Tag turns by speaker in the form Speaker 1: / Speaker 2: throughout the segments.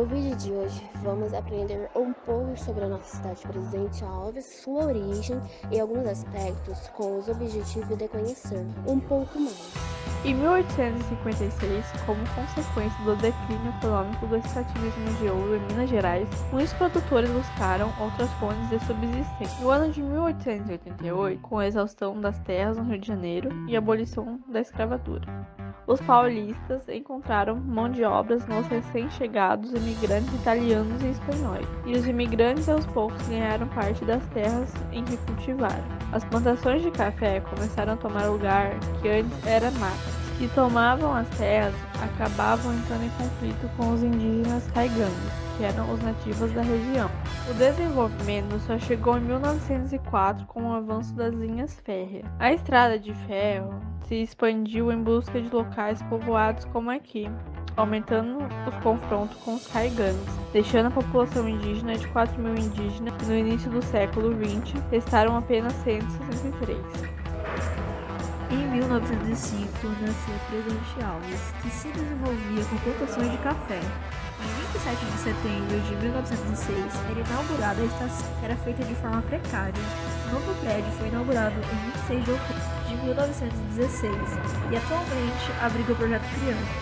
Speaker 1: No vídeo de hoje, vamos aprender um pouco sobre a nossa cidade Presidente Alves, sua origem e alguns aspectos com os objetivos de conhecer um pouco mais.
Speaker 2: Em 1856, como consequência do declínio econômico do extrativismo de ouro em Minas Gerais, muitos produtores buscaram outras fontes de subsistência. No ano de 1888, com a exaustão das terras no Rio de Janeiro e a abolição da escravatura, os paulistas encontraram mão de obra nos recém-chegados imigrantes italianos e espanhóis, e os imigrantes aos poucos ganharam parte das terras em que cultivaram. As plantações de café começaram a tomar lugar que antes era mata. Os que tomavam as terras acabavam entrando em conflito com os indígenas caigangues, que eram os nativos da região. O desenvolvimento só chegou em 1904 com o avanço das linhas férreas. A estrada de ferro se expandiu em busca de locais povoados como aqui, aumentando os confrontos com os caigangues, deixando a população indígena de 4.000 indígenas que no início do século XX restaram apenas 163.
Speaker 3: Em 1905, nasceu Presidente Alves, que se desenvolvia com plantações de café. Em 27 de setembro de 1906, era inaugurada a estação, que era feita de forma precária. O novo prédio foi inaugurado em 26 de outubro de 1916 e atualmente abriga o Projeto Criança.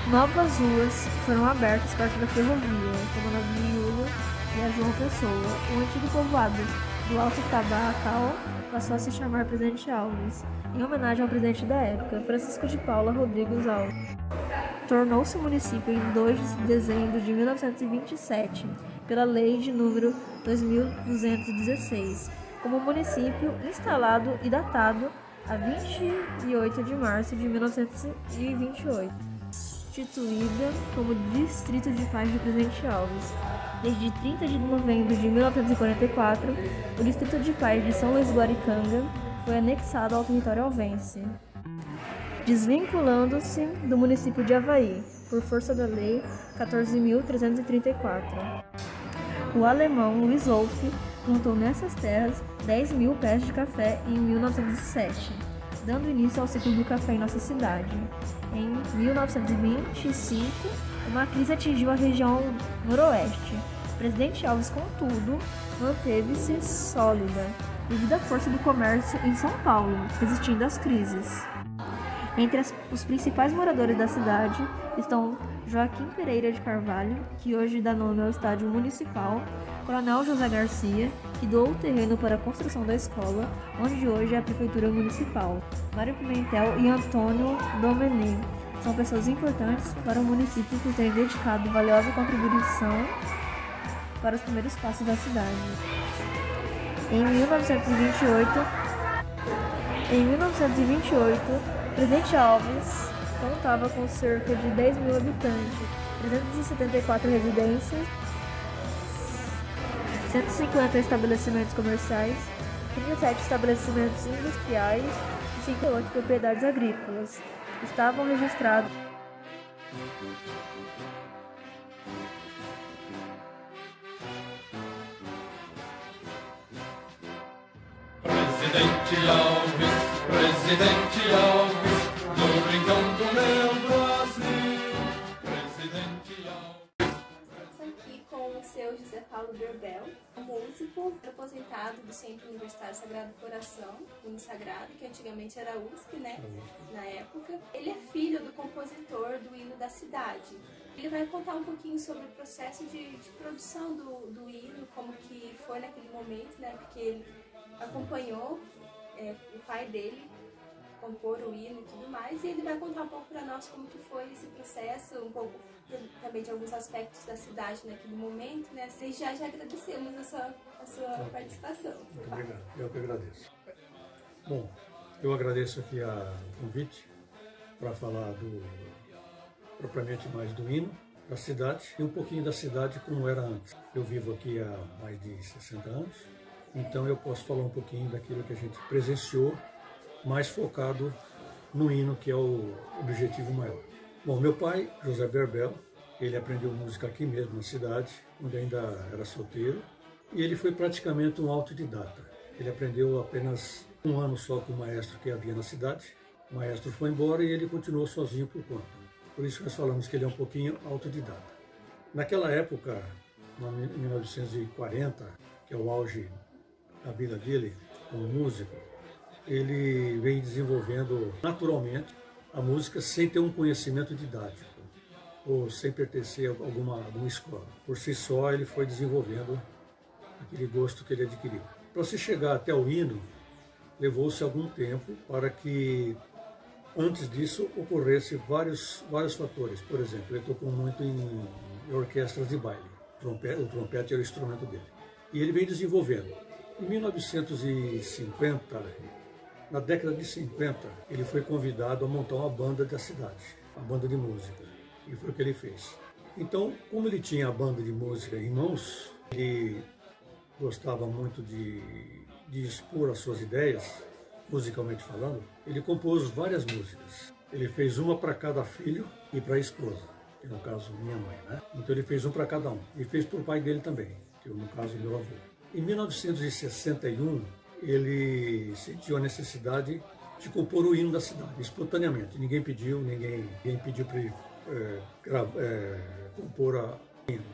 Speaker 3: Novas ruas foram abertas perto da ferrovia, como a Viúva e a João Pessoa. O antigo povoado do Alto Tabacal passou a se chamar Presidente Alves, em homenagem ao presidente da época, Francisco de Paula Rodrigues Alves. Tornou-se município em 2 de dezembro de 1927, pela Lei de número 2216, como município instalado e datado a 28 de março de 1928, instituída como Distrito de Paz de Presidente Alves. Desde 30 de novembro de 1944, o Distrito de Paz de São Luís do Aricanga foi anexado ao território alvense, desvinculando-se do município de Avaí, por força da Lei 14.334. O alemão Luiz Wolff plantou nessas terras 10.000 pés de café em 1907, dando início ao ciclo do café em nossa cidade. Em 1925, uma crise atingiu a região noroeste. Presidente Alves, contudo, manteve-se sólida, devido à força do comércio em São Paulo, resistindo às crises. Entre os principais moradores da cidade estão Joaquim Pereira de Carvalho, que hoje dá nome ao estádio municipal, Coronel José Garcia, que doou o terreno para a construção da escola, onde hoje é a prefeitura municipal, Mário Pimentel e Antônio Domenech. São pessoas importantes para o município por terem dedicado valiosa contribuição para os primeiros passos da cidade. Em 1928, Presidente Alves contava com cerca de 10.000 habitantes, 374 residências, 150 estabelecimentos comerciais, 37 estabelecimentos industriais e 58 propriedades agrícolas. Estavam registrados
Speaker 4: Presidente Alves, no rincão do meu Brasil, Presidente Alves.
Speaker 5: Estamos aqui com o seu José Paulo Berbel, músico aposentado do Centro Universitário Sagrado Coração, Unisagrado, que antigamente era USP, né, na época. Ele é filho do compositor do hino da cidade. Ele vai contar um pouquinho sobre o processo de produção do hino, como que foi naquele momento, né, porque ele acompanhou o pai dele compor o hino e tudo mais, e ele vai contar um pouco para nós como que foi esse processo, um pouco também de alguns aspectos da cidade naquele momento, né? E já agradecemos a sua participação.
Speaker 6: Muito obrigado, eu que agradeço. Bom, eu agradeço aqui o convite para falar propriamente mais do hino da cidade e um pouquinho da cidade como era antes. Eu vivo aqui há mais de 60 anos, então eu posso falar um pouquinho daquilo que a gente presenciou, mais focado no hino, que é o objetivo maior. Bom, meu pai, José Berbel, ele aprendeu música aqui mesmo na cidade, onde ainda era solteiro, e ele foi praticamente um autodidata. Ele aprendeu apenas um ano só com o maestro que havia na cidade. O maestro foi embora e ele continuou sozinho por conta. Por isso nós falamos que ele é um pouquinho autodidata. Naquela época, em 1940, que é o auge da vida dele como músico, ele veio desenvolvendo naturalmente a música sem ter um conhecimento didático ou sem pertencer a alguma escola. Por si só, ele foi desenvolvendo aquele gosto que ele adquiriu. Para se chegar até o hino, levou-se algum tempo para que, antes disso, ocorresse vários fatores. Por exemplo, ele tocou muito em orquestras de baile. O trompete era o instrumento dele. E ele veio desenvolvendo. Em 1950, na década de 50, ele foi convidado a montar uma banda da cidade, a banda de música. E foi o que ele fez. Então, como ele tinha a banda de música em mãos, ele gostava muito de expor as suas ideias, musicalmente falando, ele compôs várias músicas. Ele fez uma para cada filho e para a esposa, que no caso minha mãe, né? Então ele fez um para cada um. E fez para o pai dele também, que no caso meu avô. Em 1961, ele sentiu a necessidade de compor o hino da cidade, espontaneamente. Ninguém pediu para ele compor o hino.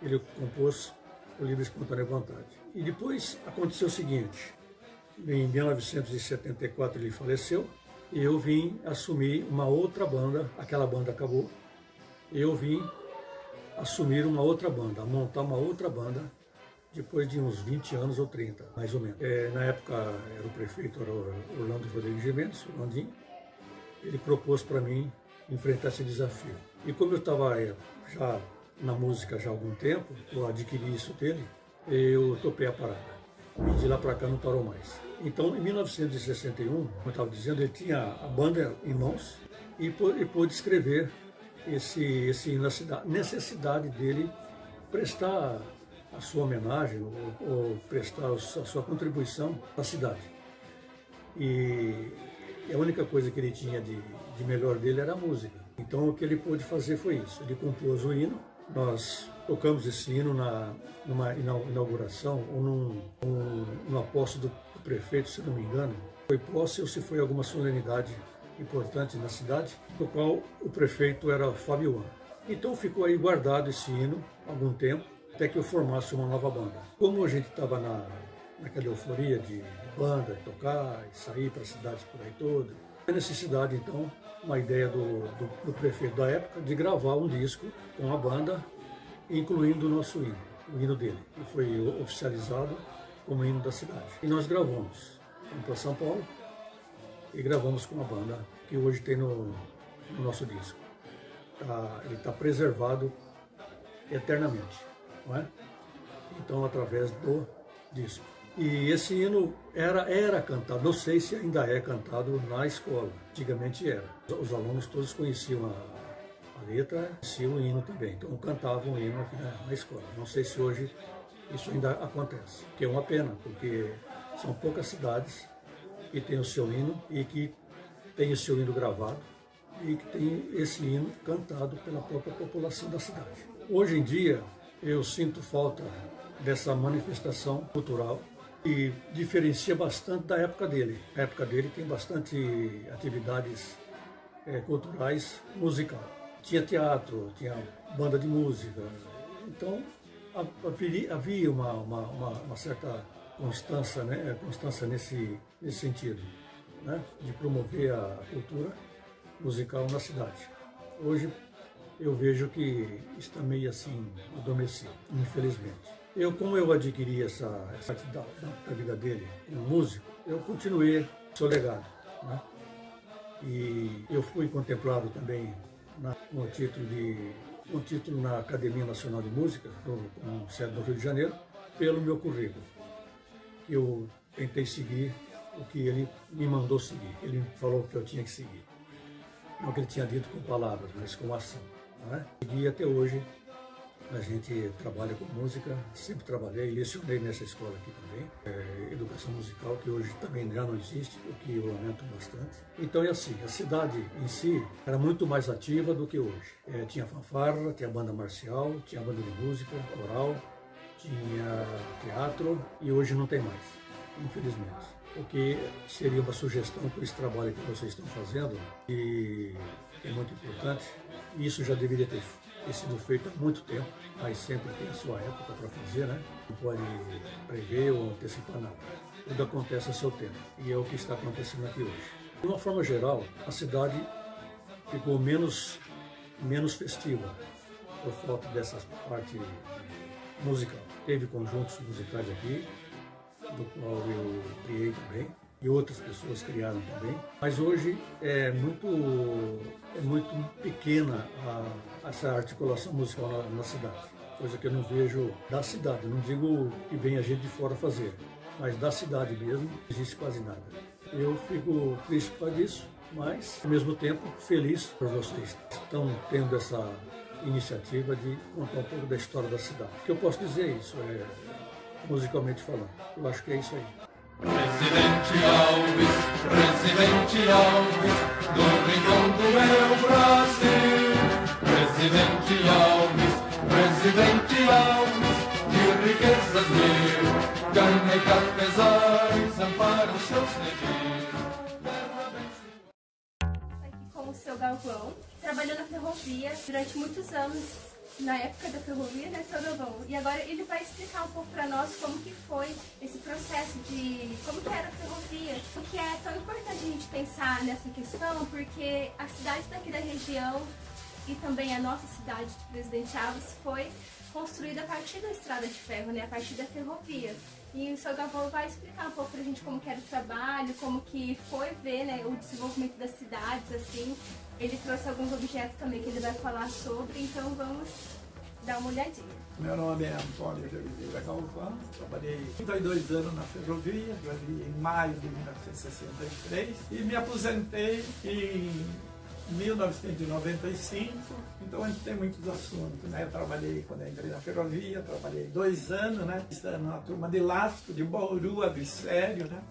Speaker 6: Ele compôs por livre e espontânea vontade. E depois aconteceu o seguinte: em 1974 ele faleceu e eu vim assumir uma outra banda. Aquela banda acabou. Eu vim assumir uma outra banda, montar uma outra banda depois de uns 20 anos ou 30, mais ou menos. Na época era o prefeito, era Orlando Rodrigues Gimenez, o Landinho. Ele propôs para mim enfrentar esse desafio. E como eu estava já na música já há algum tempo, eu adquiri isso dele, eu topei a parada. E de lá para cá não parou mais. Então, em 1961, como eu estava dizendo, ele tinha a banda em mãos e pôde escrever esse hino da cidade. Necessidade dele prestar a sua homenagem ou prestar a sua contribuição à cidade. E a única coisa que ele tinha de melhor dele era a música. Então, o que ele pôde fazer foi isso. Ele compôs o hino. Nós tocamos esse hino numa inauguração ou numa posse do prefeito, se não me engano. Foi posse ou se foi alguma solenidade importante na cidade, no qual o prefeito era Fábio An. Então ficou aí guardado esse hino algum tempo, até que eu formasse uma nova banda. Como a gente estava naquela euforia de banda, tocar e sair para as cidades por aí toda, a necessidade, então, uma ideia do prefeito da época de gravar um disco com a banda, incluindo o nosso hino, o hino dele, que foi oficializado como hino da cidade. E nós gravamos, fomos para São Paulo e gravamos com a banda que hoje tem no nosso disco. Ele está preservado eternamente, não é? Então, através do disco. E esse hino era cantado, não sei se ainda é cantado na escola, antigamente era. Os alunos todos conheciam a letra, conheciam o hino também, então cantavam o hino aqui na escola. Não sei se hoje isso ainda acontece, que é uma pena, porque são poucas cidades que têm o seu hino e que tem o seu hino gravado e que tem esse hino cantado pela própria população da cidade. Hoje em dia, eu sinto falta dessa manifestação cultural e diferencia bastante da época dele. A época dele tem bastante atividades culturais, musical. Tinha teatro, tinha banda de música. Então, havia uma certa constância, né? Constância nesse sentido, né? De promover a cultura musical na cidade. Hoje, eu vejo que está meio assim adormecido, infelizmente. Como eu adquiri essa parte da vida dele como músico, eu continuei seu legado, né? E eu fui contemplado também com o título na Academia Nacional de Música, com sede do Rio de Janeiro, pelo meu currículo. Eu tentei seguir o que ele me mandou seguir. Ele falou que eu tinha que seguir. Não que ele tinha dito com palavras, mas com ação, não é? E até hoje a gente trabalha com música, sempre trabalhei, lecionei nessa escola aqui também, educação musical, que hoje também já não existe, o que eu lamento bastante. Então é assim, a cidade em si era muito mais ativa do que hoje. Tinha fanfarra, tinha banda marcial, tinha banda de música, coral, tinha teatro e hoje não tem mais, infelizmente. O que seria uma sugestão para esse trabalho que vocês estão fazendo, e é muito importante, e isso já deveria ter tem sido feito há muito tempo, mas sempre tem a sua época para fazer, né? Não pode prever ou antecipar nada. Tudo acontece a seu tempo, e é o que está acontecendo aqui hoje. De uma forma geral, a cidade ficou menos festiva por falta dessa parte musical. Teve conjuntos musicais aqui, do qual eu criei também, e outras pessoas criaram também, mas hoje é muito pequena essa articulação musical na cidade, coisa que eu não vejo da cidade, não digo que venha gente de fora fazer, mas da cidade mesmo não existe quase nada. Eu fico triste por causa disso, mas ao mesmo tempo feliz por vocês que estão tendo essa iniciativa de contar um pouco da história da cidade. O que eu posso dizer é isso, musicalmente falando. Eu acho que é isso aí.
Speaker 4: Presidente Alves, do rincão do meu Brasil. Presidente Alves, de riquezas mil, cana e cafezais amparam seus nevios.
Speaker 5: Aqui com o seu Galvão, que trabalhou na ferrovia durante muitos anos, na época da ferrovia, né, seu Galvão? E agora ele vai explicar um pouco para nós como que foi esse processo de como que era a ferrovia. Porque é tão importante a gente pensar nessa questão, porque a cidade daqui da região e também a nossa cidade de Presidente Alves foi construída a partir da estrada de ferro, né, a partir da ferrovia. E o seu Galvão vai explicar um pouco pra gente como que era o trabalho, como que foi ver, né, o desenvolvimento das cidades, assim. Ele trouxe alguns objetos também que ele vai falar sobre, então vamos dar uma olhadinha.
Speaker 7: Meu nome é Antônio de Oliveira Galvão, trabalhei 32 anos na ferrovia, em maio de 1963 e me aposentei em 1995, então a gente tem muitos assuntos, né? Eu trabalhei, quando eu entrei na ferrovia, trabalhei 2 anos, né? Na turma de Lastro, de Bauru, a Glicério, né?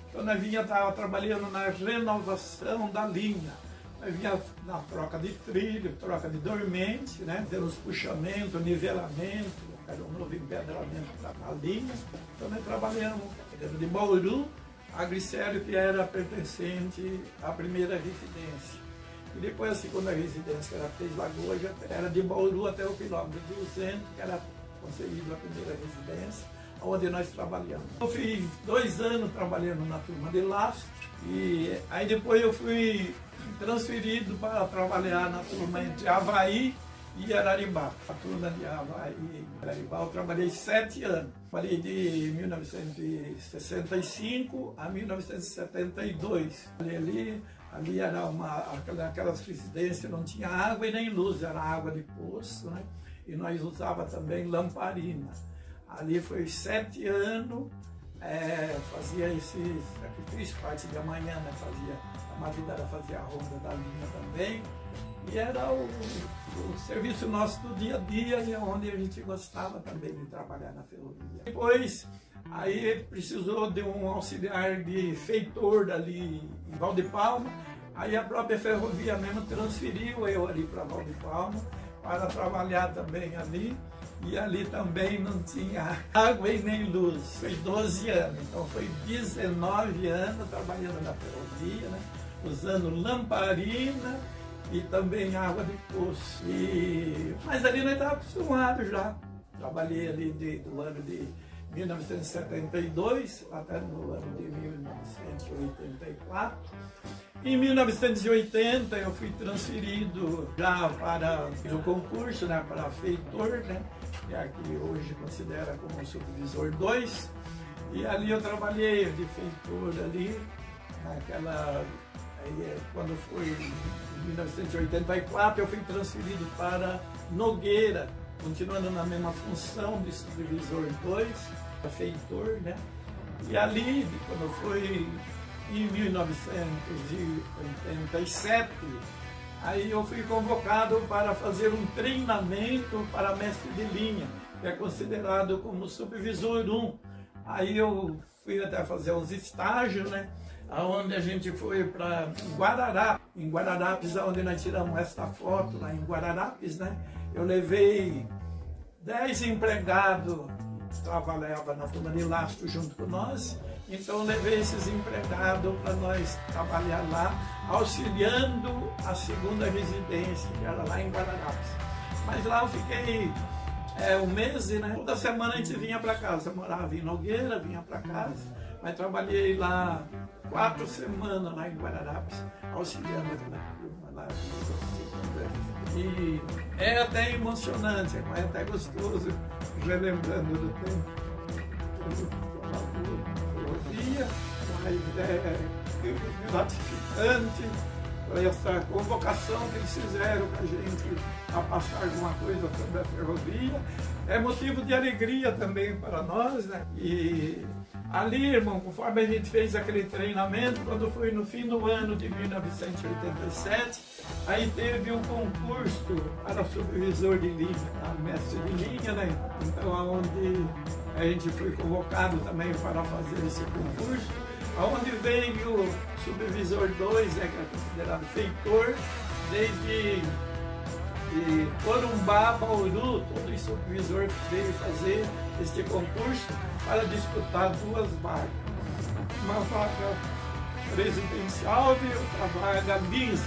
Speaker 7: Então nós estava trabalhando na renovação da linha. Nós vinha na troca de trilho, troca de dormente, né? Temos puxamento, nivelamento, era um novo empedramento na linha. Então nós trabalhamos de Bauru, a Glicério, que era pertencente à primeira residência. E depois a segunda residência, que era Três Lagoas, era de Bauru até o quilômetro 200, que era concedido a primeira residência, onde nós trabalhamos. Eu fiz 2 anos trabalhando na turma de Lastro, e aí depois eu fui transferido para trabalhar na turma de Avaí e Araribá. A turma de Avaí e Araribá eu trabalhei 7 anos. Trabalhei de 1965 a 1972. Ali era aquelas residências, não tinha água e nem luz, era água de poço, né? E nós usava também lamparina. Ali foi 7 anos, fazia esses sacrifícios, parte da manhã, né? A madrugada fazia a ronda da linha também. E era o serviço nosso do dia a dia, e onde a gente gostava também de trabalhar na ferrovia. Depois, aí precisou de um auxiliar de feitor dali em Valdepalma. Aí a própria ferrovia mesmo transferiu eu ali para Valdepalma para trabalhar também ali. E ali também não tinha água e nem luz. Foi 12 anos, então foi 19 anos trabalhando na ferrovia, né? Usando lamparina e também água de poço. Mas ali nós estávamos acostumados já. Trabalhei ali do ano de 1972 até no ano de 1984. Em 1980 eu fui transferido já para o concurso, né, para feitor, né, que aqui hoje considera como supervisor 2. E ali eu trabalhei de feitor ali, quando foi em 1984 eu fui transferido para Nogueira, continuando na mesma função de supervisor 2, feitor, né? E ali, quando foi em 1987, aí eu fui convocado para fazer um treinamento para mestre de linha, que é considerado como supervisor 1. Aí eu fui até fazer uns estágios, né? Onde a gente foi para em Guararapes, onde nós tiramos esta foto, lá em Guararapes, né? Eu levei 10 empregados, trabalhava na turma de Lastro junto com nós, então eu levei esses empregados para nós trabalhar lá, auxiliando a segunda residência, que era lá em Guararapes. Mas lá eu fiquei um mês, né? Toda semana a gente vinha para casa. Eu morava em Nogueira, vinha para casa. Mas trabalhei lá 4 semanas lá em Guararapes, auxiliando aquela turma lá. E é até emocionante, é até gostoso, relembrando do tempo. Filosofia, mas é gratificante essa convocação que eles fizeram para a gente a passar alguma coisa sobre a ferrovia. É motivo de alegria também para nós, né? E ali, irmão, conforme a gente fez aquele treinamento, quando foi no fim do ano de 1987, aí teve um concurso para supervisor de linha, mestre de linha, né? Então, onde a gente foi convocado também para fazer esse concurso, onde veio o supervisor 2, né, que é considerado feitor, desde Corumbá, Bauru, todo esse supervisor veio fazer este concurso para disputar 2 vagas. Uma vaga presidencial e outra vaga vice.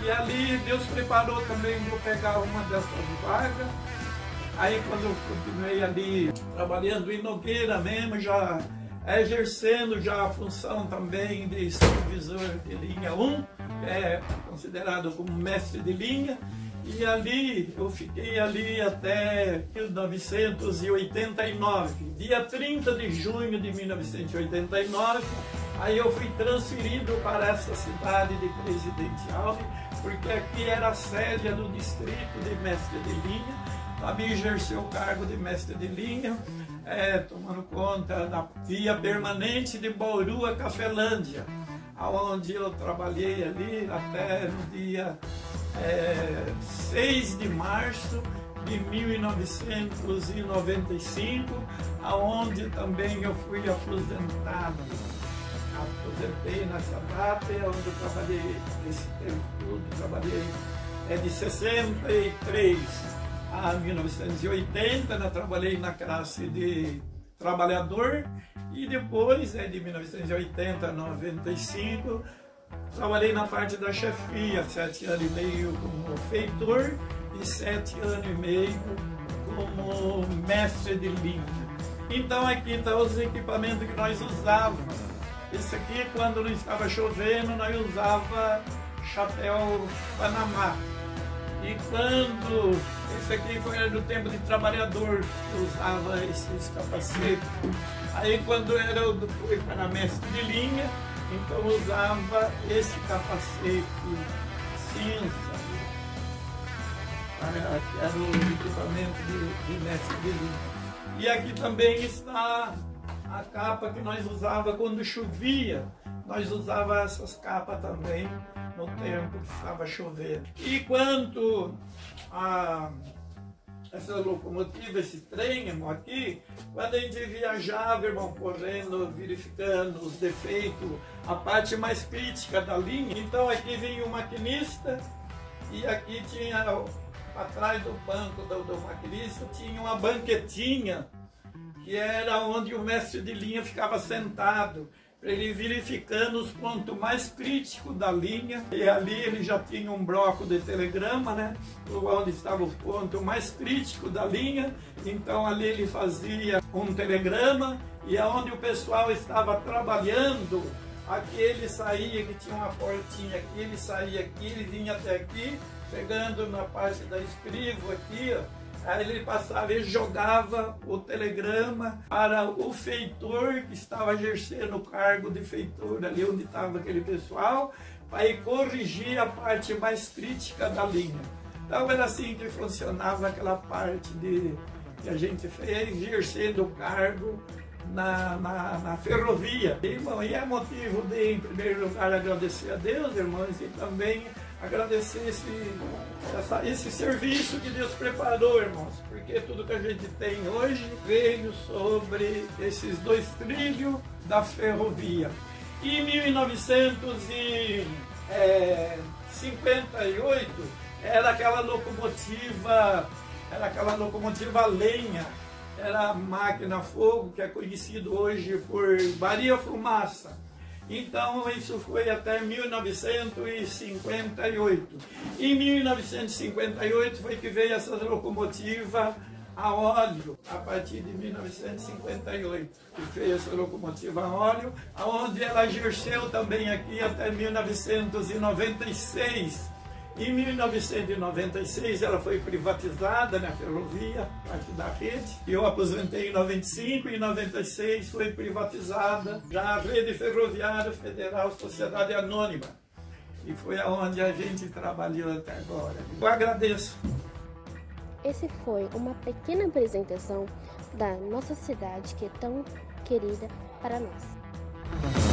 Speaker 7: E ali Deus preparou também para pegar uma dessas vagas. Aí quando eu continuei ali trabalhando em Nogueira mesmo, já exercendo já a função também de supervisor de linha 1, considerado como mestre de linha, e ali eu fiquei ali até 1989, dia 30 de junho de 1989, aí eu fui transferido para essa cidade de Presidente Alves, porque aqui era a sede do distrito de mestre de linha, também exerceu o cargo de mestre de linha, tomando conta da via permanente de Bauru a Cafelândia, onde eu trabalhei ali até no dia 6 de março de 1995, aonde também eu fui aposentado. Aposentei nessa data, onde eu trabalhei esse tempo todo, trabalhei de 63 a 1980, né, trabalhei na classe de trabalhador e depois, de 1980 a 95, trabalhei na parte da chefia, 7 anos e meio como feitor e 7 anos e meio como mestre de linha. Então aqui estão os equipamentos que nós usávamos. Esse aqui, quando não estava chovendo, nós usava chapéu Panamá. E quando esse aqui foi do tempo de trabalhador, eu usava esses capacetes. Aí quando fui para mestre de linha, então eu usava esse capacete cinza. Era o equipamento de mestre de linha. E aqui também está a capa que nós usava quando chovia. Nós usava essas capas também no tempo que estava chovendo. E quanto a essa locomotiva, esse trem, irmão, aqui, quando a gente viajava, irmão, correndo, verificando os defeitos, a parte mais crítica da linha, então aqui vinha o maquinista e aqui tinha, atrás do banco do maquinista, tinha uma banquetinha, que era onde o mestre de linha ficava sentado, para ele verificando os pontos mais críticos da linha. E ali ele já tinha um bloco de telegrama, né? Onde estava o ponto mais crítico da linha. Então ali ele fazia um telegrama e aonde o pessoal estava trabalhando, aqui ele saía, que tinha uma portinha aqui, ele saía aqui, ele vinha até aqui, chegando na parte da escrivo aqui, ó. Aí ele passava, ele jogava o telegrama para o feitor que estava exercendo o cargo de feitor, ali onde estava aquele pessoal, para corrigir a parte mais crítica da linha. Então era assim que funcionava aquela parte que a gente fez, exercendo o cargo na ferrovia. Irmão, e é motivo de, em primeiro lugar, agradecer a Deus, irmãos, e também agradecer esse serviço que Deus preparou, irmãos, porque tudo que a gente tem hoje veio sobre esses 2 trilhos da ferrovia. E em 1958 era aquela locomotiva a lenha, era a máquina a fogo, que é conhecido hoje por Maria Fumaça. Então isso foi até 1958. Em 1958 foi que veio essa locomotiva a óleo, a partir de 1958, que veio essa locomotiva a óleo, onde ela exerceu também aqui até 1996. Em 1996 ela foi privatizada na ferrovia, parte da rede. Eu aposentei em 95 e em 96 foi privatizada já a Rede Ferroviária Federal Sociedade Anônima. E foi aonde a gente trabalhou até agora. Eu agradeço.
Speaker 1: Esse foi uma pequena apresentação da nossa cidade que é tão querida para nós.